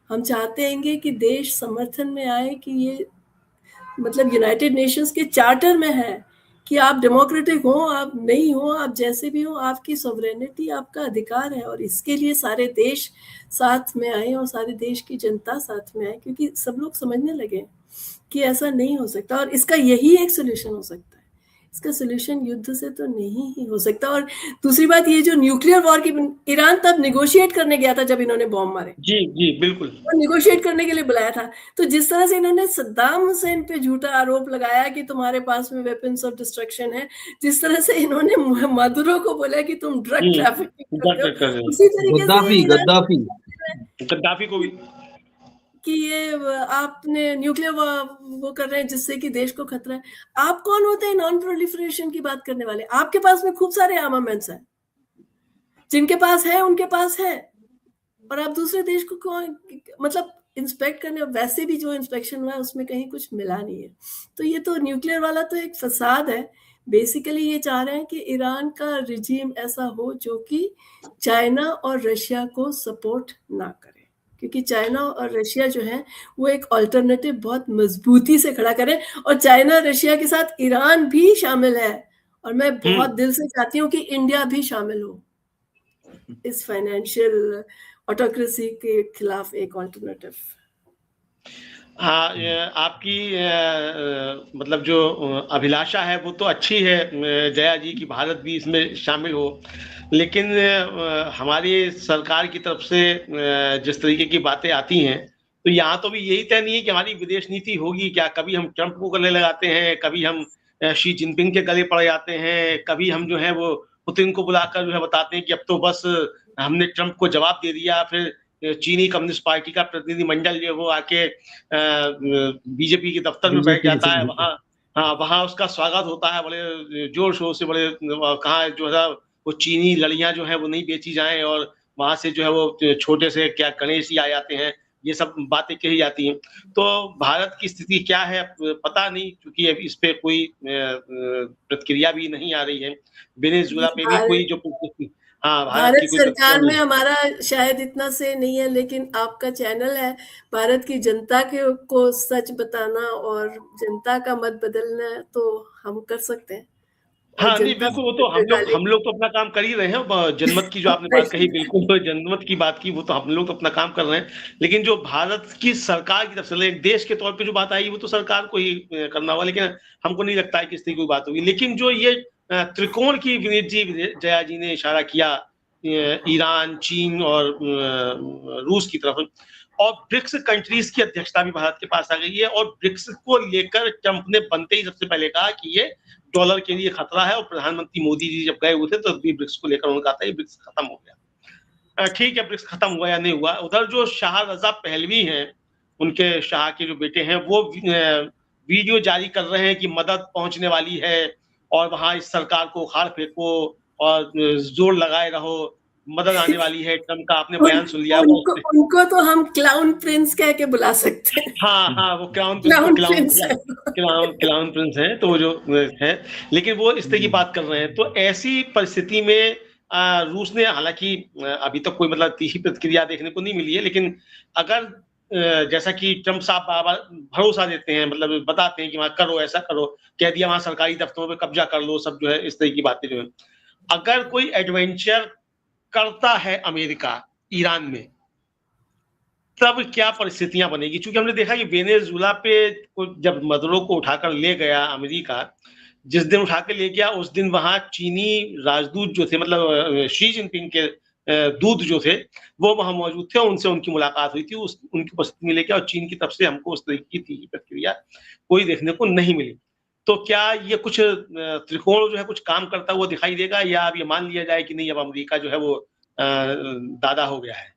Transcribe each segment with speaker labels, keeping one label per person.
Speaker 1: हम चाहते हैं कि देश समर्थन में आए कि ये मतलब यूनाइटेड नेशंस के चार्टर में है कि आप डेमोक्रेटिक हो, आप नहीं हो, आप जैसे भी हो, आपकी सॉवरेनिटी, आपका अधिकार है। और इसके लिए सारे देश साथ में आए और सारे देश की जनता साथ में आए, क्योंकि सब लोग समझने लगे कि ऐसा नहीं हो सकता और इसका यही एक सोल्यूशन हो सकता है। इसका सोल्यूशन युद्ध से तो नहीं ही हो सकता। और दूसरी बात ये जो न्यूक्लियर वॉर की, ईरान तब निगोशिएट करने गया था जब इन्होंने बॉम्ब मारे,
Speaker 2: जी जी बिल्कुल,
Speaker 1: और निगोशिएट करने के लिए बुलाया था। तो जिस तरह से इन्होंने सद्दाम हुसैन पे झूठा आरोप लगाया कि तुम्हारे पास में वेपन्स ऑफ डिस्ट्रक्शन है, जिस तरह से इन्होंने मदुरो को बोला कि तुम ड्रग ट्रैफिकिंग करते हो,
Speaker 2: कर रहे
Speaker 1: उसी तरीके से
Speaker 3: गद्दाफी
Speaker 2: गद्दाफी को भी
Speaker 1: कि ये आपने न्यूक्लियर वो कर रहे हैं जिससे कि देश को खतरा है। आप कौन होते हैं नॉन प्रोलिफरेशन की बात करने वाले? आपके पास में खूब सारे आर्मामेंट्स हैं, जिनके पास है उनके पास है, और आप दूसरे देश को कौन मतलब इंस्पेक्ट करने, वैसे भी जो इंस्पेक्शन हुआ है उसमें कहीं कुछ मिला नहीं है। तो ये तो न्यूक्लियर वाला तो एक फसाद है। बेसिकली ये चाह रहे हैं कि ईरान का रिजीम ऐसा हो जो कि चाइना और रशिया को सपोर्ट ना करे, क्योंकि चाइना और रशिया जो है वो एक अल्टरनेटिव बहुत मजबूती से खड़ा करें, और चाइना रशिया के साथ ईरान भी शामिल है। और मैं बहुत दिल से चाहती हूँ कि इंडिया भी शामिल हो इस फाइनेंशियल ऑटोक्रेसी के खिलाफ एक अल्टरनेटिव।
Speaker 2: हाँ, आपकी मतलब जो अभिलाषा है वो तो अच्छी है जया जी की भारत भी इसमें शामिल हो, लेकिन हमारी सरकार की तरफ से जिस तरीके की बातें आती हैं, तो यहाँ तो भी यही तय नहीं है कि हमारी विदेश नीति होगी क्या। कभी हम ट्रंप को गले लगाते हैं, कभी हम शी जिनपिंग के गले पड़ जाते हैं, कभी हम जो है वो पुतिन को बुलाकर जो है बताते हैं कि अब तो बस हमने ट्रंप को जवाब दे दिया। फिर चीनी कम्युनिस्ट पार्टी का प्रतिनिधिमंडल जो वो आके बीजेपी के दफ्तर में बैठ जाता है, वहाँ हाँ वहाँ उसका स्वागत होता है बड़े जोर शोर से, बड़े कहाँ जो है वो चीनी लड़ियां जो है वो नहीं बेची जाएं, और वहां से जो है वो छोटे से क्या गणेश ही आ जाते हैं, ये सब बातें कही जाती हैं। तो भारत की स्थिति क्या है पता नहीं, क्योंकि अभी इस पे कोई प्रतिक्रिया भी नहीं आ रही है। वेनेजुएला पे भी कोई जो भारत की
Speaker 1: भारत
Speaker 2: कोई
Speaker 1: सरकार में हमारा शायद इतना से नहीं है, लेकिन आपका चैनल है भारत की जनता के को सच बताना और जनता का मत बदलना, तो हम कर सकते हैं।
Speaker 2: हाँ नहीं बिल्कुल, वो तो हम लोग तो अपना काम कर ही रहे हैं। जनमत की जो आपने बात कही, बिल्कुल तो जनमत की बात की, वो तो हम लोग तो अपना काम कर रहे हैं, लेकिन जो भारत की सरकार की तरफ से एक देश के तौर पे जो बात आई वो तो सरकार को ही करना होगा, लेकिन हमको नहीं लगता है कि इस तरह की कोई बात होगी। लेकिन जो ये त्रिकोण की विनीत जी जया जी ने इशारा किया ईरान, चीन और रूस की तरफ, और ब्रिक्स कंट्रीज की अध्यक्षता भी भारत के पास आ गई है, और ब्रिक्स को लेकर ट्रंप ने बनते ही सबसे पहले कहा कि ये डॉलर के लिए खतरा है, और प्रधानमंत्री मोदी जी जब गए हुए थे तो भी ब्रिक्स को लेकर उन्होंने कहा था ये ब्रिक्स खत्म हो गया। ठीक है, ब्रिक्स खत्म हुआ या नहीं हुआ। उधर जो शाह रजा पहलवी हैं, उनके शाह के जो बेटे हैं, वो वीडियो जारी कर रहे हैं कि मदद पहुंचने वाली है, और वहां इस सरकार को उखाड़ फेंको और जोर लगाए रहो, मदद आने वाली है। ट्रंप का आपने बयान सुन लिया।
Speaker 1: उनको तो हम क्लाउन प्रिंस कह के बुला सकते हैं।
Speaker 2: हाँ वो क्लाउन प्रिंस है, तो जो है, लेकिन वो इस तरह की बात कर रहे हैं। तो ऐसी परिस्थिति में रूस ने, हालांकि अभी तक कोई मतलब तीखी प्रतिक्रिया देखने को नहीं मिली है, लेकिन अगर जैसा कि ट्रंप साहब बार भरोसा देते हैं, मतलब बताते हैं कि वहां करो, ऐसा करो, कह दिया वहां सरकारी दफ्तरों पे कब्जा कर लो, सब जो है इस तरह की बातें जो है, अगर कोई एडवेंचर करता है अमेरिका ईरान में, तब क्या परिस्थितियां बनेगी। क्योंकि हमने देखा कि वेनेजुएला पे जब मदुरो को उठाकर ले गया अमेरिका, जिस दिन उठा के ले गया उस दिन वहां चीनी राजदूत जो थे, मतलब शी जिनपिंग के दूत जो थे, वो वहां मौजूद थे, उनसे उनकी मुलाकात हुई थी, उनकी उपस्थिति में लेके, और चीन की तरफ से हमको उस तरीके की प्रतिक्रिया कोई देखने को नहीं मिली। तो क्या ये कुछ त्रिकोण जो है कुछ काम करता हुआ दिखाई देगा, या अब ये मान लिया जाए कि नहीं अब अमेरिका जो है वो दादा हो गया है?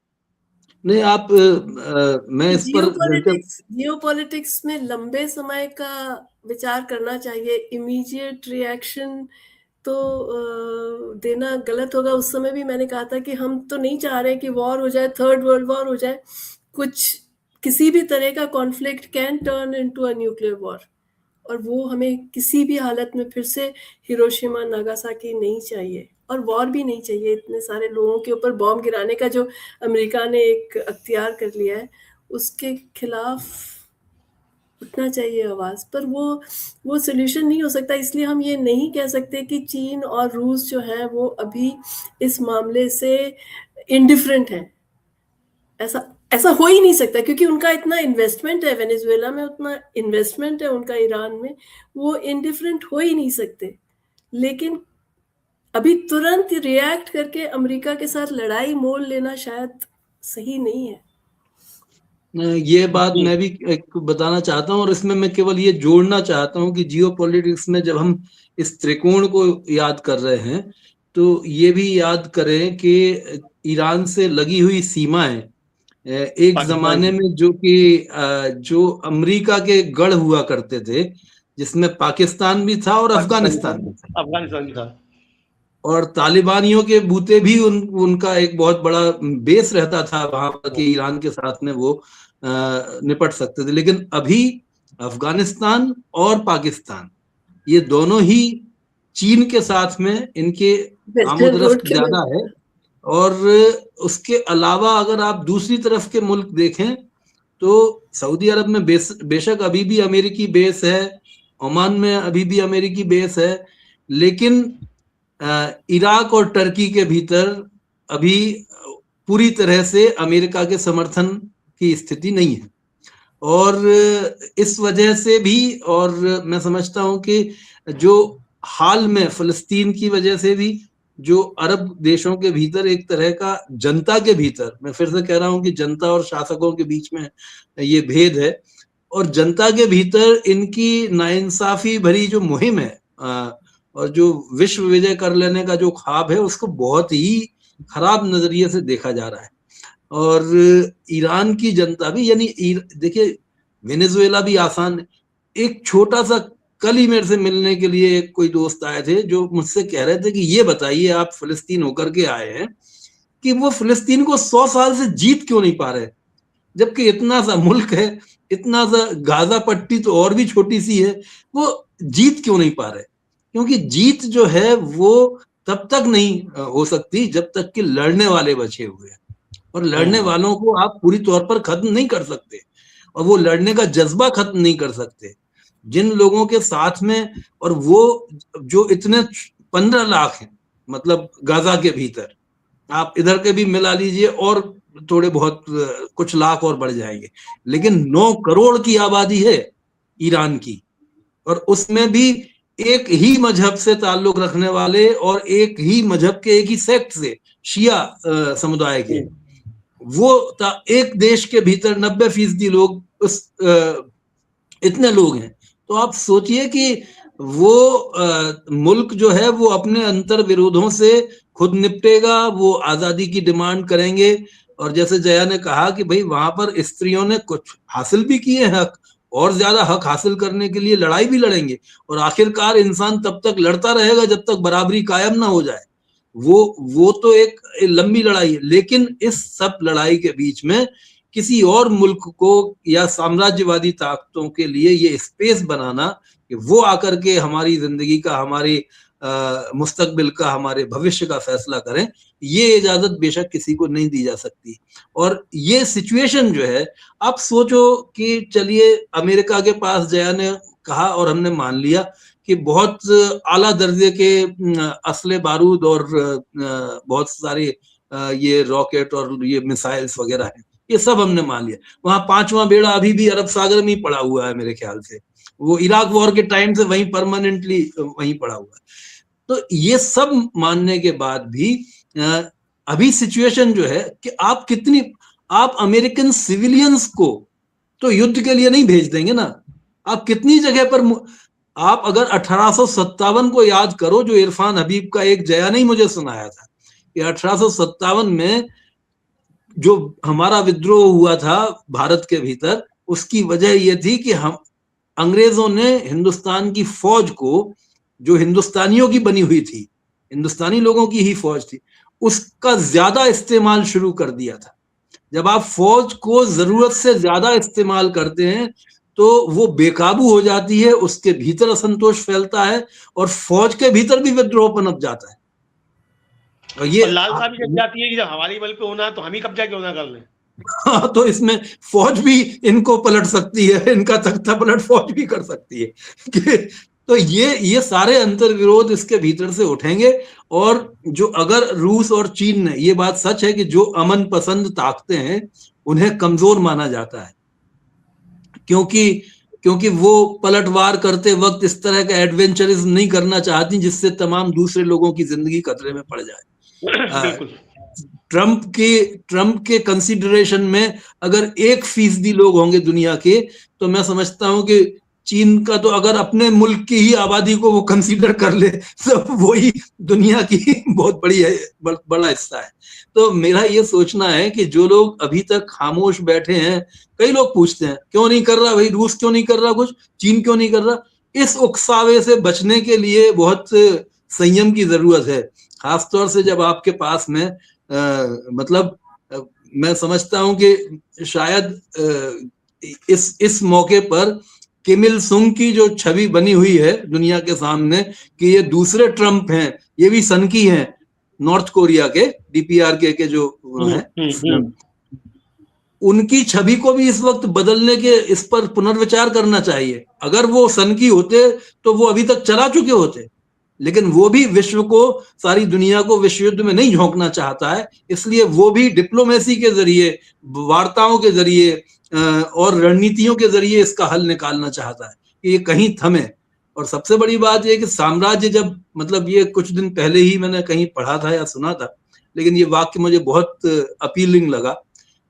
Speaker 3: नहीं, आप मैं इस पर
Speaker 1: जियोपॉलिटिक्स में लंबे समय का विचार करना चाहिए। इमीडिएट रिएक्शन तो देना गलत होगा। उस समय भी मैंने कहा था कि हम तो नहीं चाह रहे कि वॉर हो जाए, थर्ड वर्ल्ड वॉर हो जाए। किसी भी तरह का conflict can turn into a nuclear war, और वो हमें किसी भी हालत में फिर से हिरोशिमा नागासाकी नहीं चाहिए, और वॉर भी नहीं चाहिए। इतने सारे लोगों के ऊपर बॉम्ब गिराने का जो अमेरिका ने एक अख्तियार कर लिया है, उसके खिलाफ उठना चाहिए आवाज, पर वो सोल्यूशन नहीं हो सकता। इसलिए हम ये नहीं कह सकते कि चीन और रूस जो है वो अभी इस मामले से इंडिफरेंट है। ऐसा ऐसा हो ही नहीं सकता, क्योंकि उनका इतना इन्वेस्टमेंट है वेनेजुएला में, उतना इन्वेस्टमेंट है उनका ईरान में, वो इंडिफरेंट हो ही नहीं सकते। लेकिन अभी तुरंत रिएक्ट करके अमेरिका के साथ लड़ाई मोल लेना शायद सही नहीं है।
Speaker 3: ये बात मैं भी एक बताना चाहता हूँ, और इसमें मैं केवल ये जोड़ना चाहता हूँ कि जियोपॉलिटिक्स में जब हम इस त्रिकोण को याद कर रहे हैं तो ये भी याद करें कि ईरान से लगी हुई सीमाएं एक जमाने में जो अमेरिका के गढ़ हुआ करते थे, जिसमें पाकिस्तान भी था और अफगानिस्तान भी था, और तालिबानियों के बूते भी उनका एक बहुत बड़ा बेस रहता था वहां पर कि ईरान के साथ में वो निपट सकते थे। लेकिन अभी अफगानिस्तान और पाकिस्तान ये दोनों ही चीन के साथ में इनके आमोदरफ्त ज्यादा है। और उसके अलावा अगर आप दूसरी तरफ के मुल्क देखें तो सऊदी अरब में बेशक अभी भी अमेरिकी बेस है, ओमान में अभी भी अमेरिकी बेस है, लेकिन इराक और टर्की के भीतर अभी पूरी तरह से अमेरिका के समर्थन की स्थिति नहीं है। और इस वजह से भी, और मैं समझता हूं कि जो हाल में फिलिस्तीन की वजह से भी जो अरब देशों के भीतर एक तरह का जनता के भीतर, मैं फिर से कह रहा हूं कि जनता और शासकों के बीच में ये भेद है, और जनता के भीतर इनकी नाइंसाफी भरी जो मुहिम है और जो विश्व विजय कर लेने का जो ख्वाब है उसको बहुत ही खराब नजरिए से देखा जा रहा है। और ईरान की जनता भी, यानी देखिए वेनेजुएला भी आसान है। एक छोटा सा, कल ही मेरे से मिलने के लिए कोई दोस्त आए थे जो मुझसे कह रहे थे कि ये बताइए आप फिलिस्तीन होकर के आए हैं कि वो फिलिस्तीन को 100 साल से जीत क्यों नहीं पा रहे, जबकि इतना सा मुल्क है, इतना सा, गाजा पट्टी तो और भी छोटी सी है, वो जीत क्यों नहीं पा रहे? क्योंकि जीत जो है वो तब तक नहीं हो सकती जब तक कि लड़ने वाले बचे हुए हैं, और लड़ने वालों को आप पूरी तौर पर खत्म नहीं कर सकते, और वो लड़ने का जज्बा खत्म नहीं कर सकते। जिन लोगों के साथ में, और वो जो इतने 15 लाख हैं, मतलब गाजा के भीतर आप इधर के भी मिला लीजिए और थोड़े बहुत कुछ लाख और बढ़ जाएंगे, लेकिन 9 करोड़ की आबादी है ईरान की, और उसमें भी एक ही मजहब से ताल्लुक रखने वाले और एक ही मजहब के एक ही सेक्ट से, शिया समुदाय के, वो एक देश के भीतर 90% लोग उस इतने लोग हैं। तो आप सोचिए कि वो मुल्क जो है वो अपने अंतर विरोधों से खुद निपटेगा, वो आजादी की डिमांड करेंगे, और जैसे जया ने कहा कि भाई वहां पर स्त्रियों ने कुछ हासिल भी किए हक, और ज्यादा हक हासिल करने के लिए लड़ाई भी लड़ेंगे, और आखिरकार इंसान तब तक लड़ता रहेगा जब तक बराबरी कायम ना हो जाए। वो तो एक लंबी लड़ाई है, लेकिन इस सब लड़ाई के बीच में किसी और मुल्क को या साम्राज्यवादी ताकतों के लिए ये स्पेस बनाना कि वो आकर के हमारी जिंदगी का, हमारे मुस्तकबिल का, हमारे भविष्य का फैसला करें, ये इजाजत बेशक किसी को नहीं दी जा सकती। और ये सिचुएशन जो है, आप सोचो कि चलिए अमेरिका के पास, जया ने कहा और हमने मान लिया कि बहुत आला दर्जे के असले बारूद और बहुत सारे ये रॉकेट और ये मिसाइल्स वगैरह हैं, ये सब हमने मान लिया। वहां 5वां बेड़ा अभी भी अरब सागर में ही पड़ा हुआ है मेरे ख्याल से, वो इराक वॉर के टाइम से वहीं परमानेंटली वहीं पड़ा हुआ है। तो ये सब मानने के बाद भी अभी सिचुएशन जो है कि आप अमेरिकन सिविलियंस को तो युद्ध के लिए नहीं भेज देंगे ना। आप कितनी जगह पर, आप अगर 1857 को याद करो, जो इरफान हबीब का एक, जया नहीं मुझे सुनाया था कि 1857 में जो हमारा विद्रोह हुआ था भारत के भीतर, उसकी वजह यह थी कि हम अंग्रेजों ने हिंदुस्तान की फौज को, जो हिंदुस्तानियों की बनी हुई थी, हिंदुस्तानी लोगों की ही फौज थी, उसका ज्यादा इस्तेमाल शुरू कर दिया था। जब आप फौज को जरूरत से ज्यादा इस्तेमाल करते हैं तो वो बेकाबू हो जाती है, उसके भीतर असंतोष फैलता है और फौज के भीतर भी विद्रोह पनप जाता है।
Speaker 2: और ये लालसा भी जग जाती है कि जब हमारी बल पे होना है तो हम ही कब्जा क्यों ना कर लें।
Speaker 3: हाँ, तो इसमें फौज भी इनको पलट सकती है, इनका तख्ता पलट फौज भी कर सकती है कि तो ये सारे अंतर्विरोध इसके भीतर से उठेंगे। और जो अगर रूस और चीन ने, ये बात सच है कि जो अमन पसंद ताकतें हैं उन्हें कमजोर माना जाता है, क्योंकि वो पलटवार करते वक्त इस तरह का एडवेंचरिज्म नहीं करना चाहती जिससे तमाम दूसरे लोगों की जिंदगी खतरे में पड़ जाए।
Speaker 2: बिल्कुल।
Speaker 3: ट्रम्प के कंसिडरेशन में अगर 1% लोग होंगे दुनिया के, तो मैं समझता हूं कि चीन का तो अगर अपने मुल्क की ही आबादी को वो कंसीडर कर ले तो वही दुनिया की बहुत बड़ा हिस्सा है। तो मेरा ये सोचना है कि जो लोग अभी तक खामोश बैठे हैं, कई लोग पूछते हैं क्यों नहीं कर रहा भाई, रूस क्यों नहीं कर रहा कुछ, चीन क्यों नहीं कर रहा, इस उकसावे से बचने के लिए बहुत संयम की जरूरत है। खासतौर से जब आपके पास में मतलब मैं समझता हूं कि शायद इस मौके पर किम इल सुंग की जो छवि बनी हुई है दुनिया के सामने कि ये दूसरे ट्रम्प हैं, ये भी सनकी हैं, नॉर्थ कोरिया के DPRK के जो हैं, उनकी छवि को भी इस वक्त बदलने के, इस पर पुनर्विचार करना चाहिए। अगर वो सनकी होते तो वो अभी तक चला चुके होते, लेकिन वो भी विश्व को, सारी दुनिया को विश्व युद्ध में नहीं झोंकना चाहता है, इसलिए वो भी डिप्लोमेसी के जरिए, वार्ताओं के जरिए और रणनीतियों के जरिए इसका हल निकालना चाहता है कि ये कहीं थमे। और सबसे बड़ी बात यह कि साम्राज्य, जब मतलब ये कुछ दिन पहले ही मैंने कहीं पढ़ा था या सुना था, लेकिन ये वाक्य मुझे बहुत अपीलिंग लगा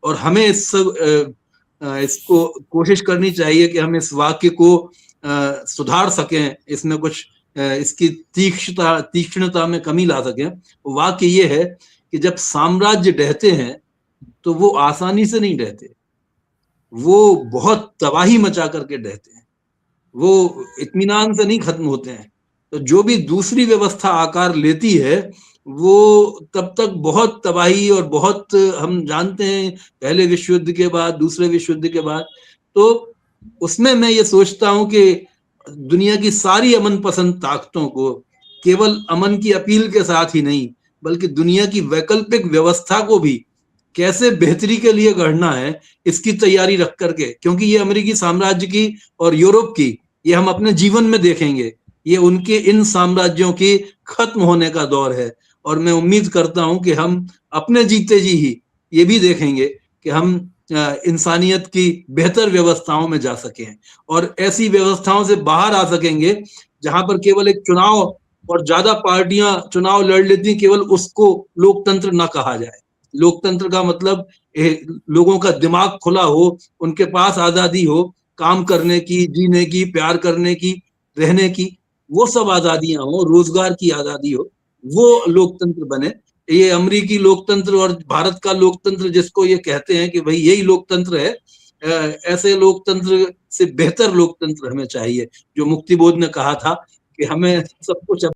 Speaker 3: और हमें इसको कोशिश करनी चाहिए कि हम इस वाक्य को सुधार सकें, इसमें कुछ इसकी तीक्ष्णता में कमी ला सकें। वाक्य ये है कि जब साम्राज्य ढहते हैं तो वो आसानी से नहीं ढहते, वो बहुत तबाही मचा करके ढहते हैं, वो इत्मीनान से नहीं खत्म होते हैं। तो जो भी दूसरी व्यवस्था आकार लेती है वो तब तक बहुत तबाही और बहुत, हम जानते हैं पहले विश्व युद्ध के बाद, दूसरे विश्व युद्ध के बाद, तो उसमें मैं ये सोचता हूं कि दुनिया की सारी अमन पसंद ताकतों को केवल अमन की अपील के साथ ही नहीं, बल्कि दुनिया की वैकल्पिक व्यवस्था को भी कैसे बेहतरी के लिए गढ़ना है, इसकी तैयारी रख करके, क्योंकि ये अमेरिकी साम्राज्य की और यूरोप की, ये हम अपने जीवन में देखेंगे, ये उनके इन साम्राज्यों की खत्म होने का दौर है। और मैं उम्मीद करता हूं कि हम अपने जीते जी ही ये भी देखेंगे कि हम इंसानियत की बेहतर व्यवस्थाओं में जा सकें और ऐसी व्यवस्थाओं से बाहर आ सकेंगे जहां पर केवल एक चुनाव और ज्यादा पार्टियां चुनाव लड़ लेती, केवल उसको लोकतंत्र ना कहा जाए। लोकतंत्र का मतलब लोगों का दिमाग खुला हो, उनके पास आजादी हो, काम करने की, जीने की, प्यार करने की, रहने की, वो सब आजादियां हो, रोजगार की आजादी हो, वो लोकतंत्र बने। ये अमेरिकी लोकतंत्र और भारत का लोकतंत्र जिसको ये कहते हैं कि भाई यही लोकतंत्र है, ऐसे लोकतंत्र से बेहतर लोकतंत्र हमें चाहिए। जो मुक्तिबोध ने कहा था कि हमें सब कुछ